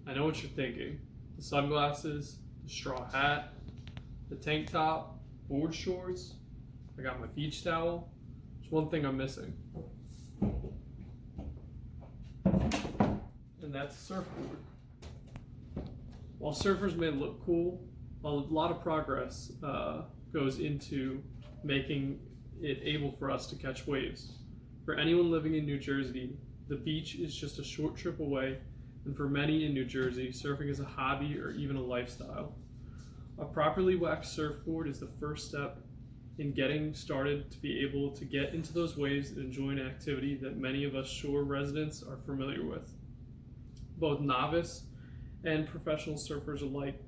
I know what you're thinking. The sunglasses, the straw hat, the tank top, board shorts. I got my beach towel. There's one thing I'm missing. And that's a surfboard. While surfers may look cool, a lot of progress goes into making it able for us to catch waves. For anyone living in New Jersey, the beach is just a short trip away, and for many in New Jersey, surfing is a hobby or even a lifestyle. A properly waxed surfboard is the first step in getting started to be able to get into those waves and enjoy an activity that many of us shore residents are familiar with. Both novice and professional surfers alike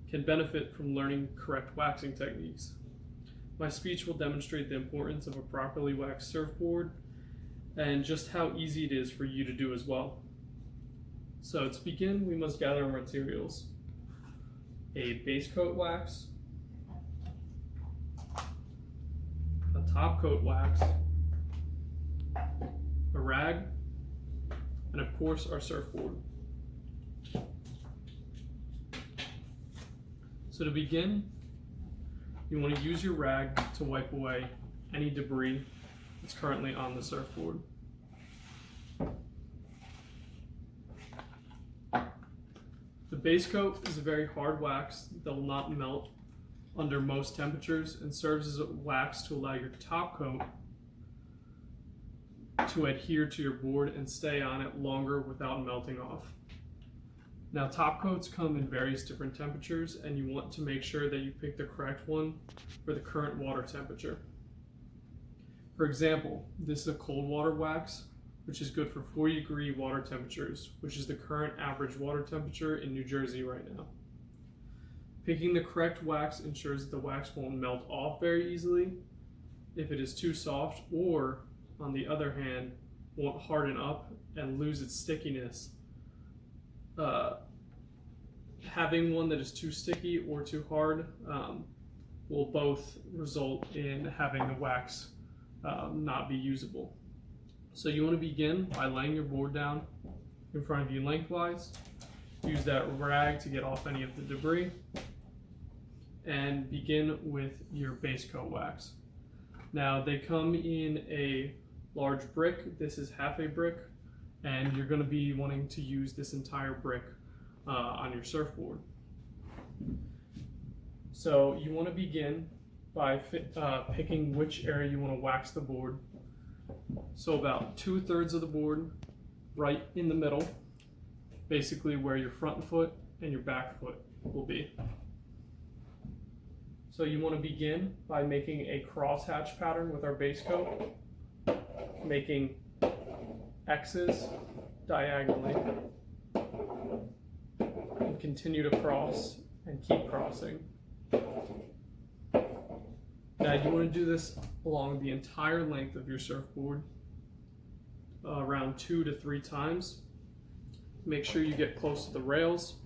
can benefit from learning correct waxing techniques. My speech will demonstrate the importance of a properly waxed surfboard and just how easy it is for you to do as well. So to begin, we must gather our materials. A base coat wax, a top coat wax, a rag, and of course our surfboard. So to begin, you want to use your rag to wipe away any debris that's currently on the surfboard. The base coat is a very hard wax that will not melt under most temperatures and serves as a wax to allow your top coat to adhere to your board and stay on it longer without melting off. Now, top coats come in various different temperatures, and you want to make sure that you pick the correct one for the current water temperature. For example, this is a cold water wax, which is good for 40-degree water temperatures, which is the current average water temperature in New Jersey right now. Picking the correct wax ensures that the wax won't melt off very easily if it is too soft, or, on the other hand, won't harden up and lose its stickiness. Having one that is too sticky or too hard will both result in having the wax not be usable. So you want to begin by laying your board down in front of you lengthwise. Use that rag to get off any of the debris, and begin with your base coat wax. Now they come in a large brick. This is half a brick, and you're going to be wanting to use this entire brick on your surfboard. So you want to begin by picking which area you want to wax the board. So about 2/3 of the board right in the middle, basically where your front foot and your back foot will be. So you want to begin by making a crosshatch pattern with our base coat, making X's diagonally, and continue to cross and keep crossing. Now you want to do this along the entire length of your surfboard, around 2 to 3 times. Make sure you get close to the rails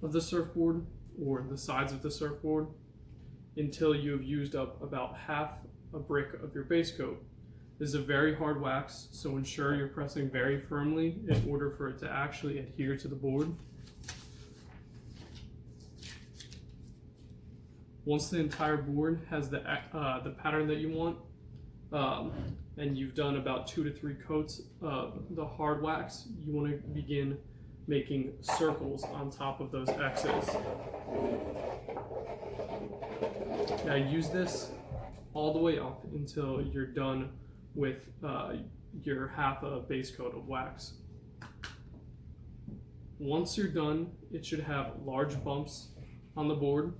of the surfboard or the sides of the surfboard until you have used up about half a brick of your base coat. This is a very hard wax, so ensure you're pressing very firmly in order for it to actually adhere to the board. Once the entire board has the pattern that you want, and you've done about 2 to 3 coats of the hard wax, you want to begin making circles on top of those X's. Now use this all the way up until you're done with your half a base coat of wax. Once you're done, it should have large bumps on the board,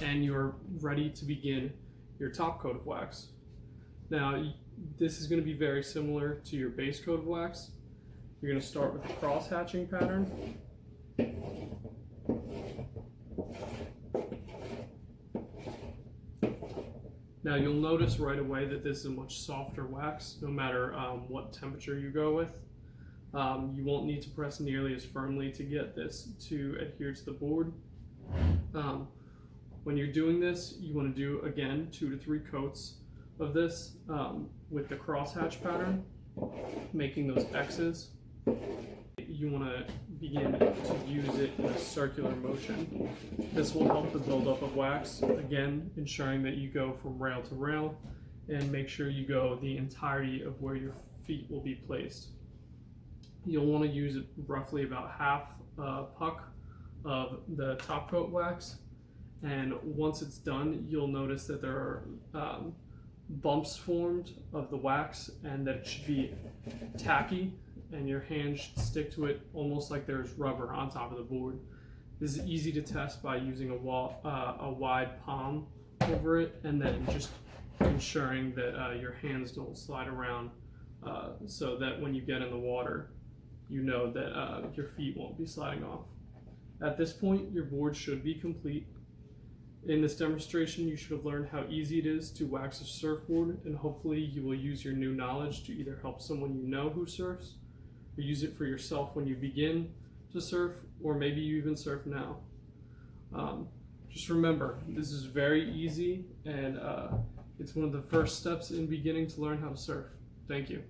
and you're ready to begin your top coat of wax. Now, this is going to be very similar to your base coat of wax. You're going to start with a cross hatching pattern. Now you'll notice right away that this is a much softer wax, no matter what temperature you go with. You won't need to press nearly as firmly to get this to adhere to the board. When you're doing this, you want to do, again, 2 to 3 coats of this with the crosshatch pattern, making those X's. You want to begin to use it in a circular motion. This will help the buildup of wax, again, ensuring that you go from rail to rail and make sure you go the entirety of where your feet will be placed. You'll want to use roughly about half a puck of the top coat wax, and once it's done, you'll notice that there are bumps formed of the wax and that it should be tacky, and your hand should stick to it almost like there's rubber on top of the board. This is easy to test by using a wide palm over it, and then just ensuring that your hands don't slide around, so that when you get in the water, you know that your feet won't be sliding off. At this point, your board should be complete. In this demonstration, you should have learned how easy it is to wax a surfboard, and hopefully you will use your new knowledge to either help someone you know who surfs, or use it for yourself when you begin to surf, or maybe you even surf now. Just remember, this is very easy, and it's one of the first steps in beginning to learn how to surf. Thank you.